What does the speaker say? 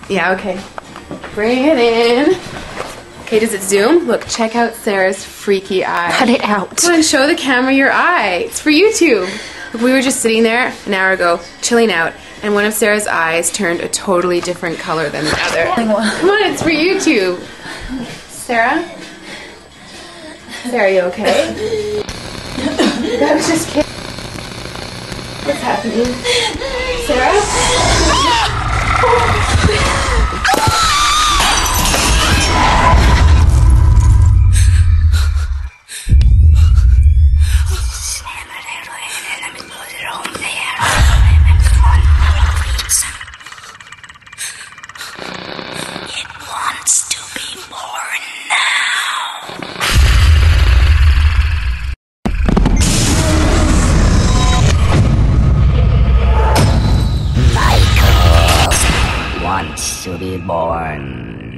Yeah, okay. Bring it in. Okay, does it zoom? Look, check out Sarah's freaky eye. Cut it out. Come on, show the camera your eye. It's for YouTube. Look, we were just sitting there an hour ago, chilling out, and one of Sarah's eyes turned a totally different color than the other. Come on, it's for YouTube. Sarah? Sarah, you okay? That was just kidding. What's happening? Sarah? To be born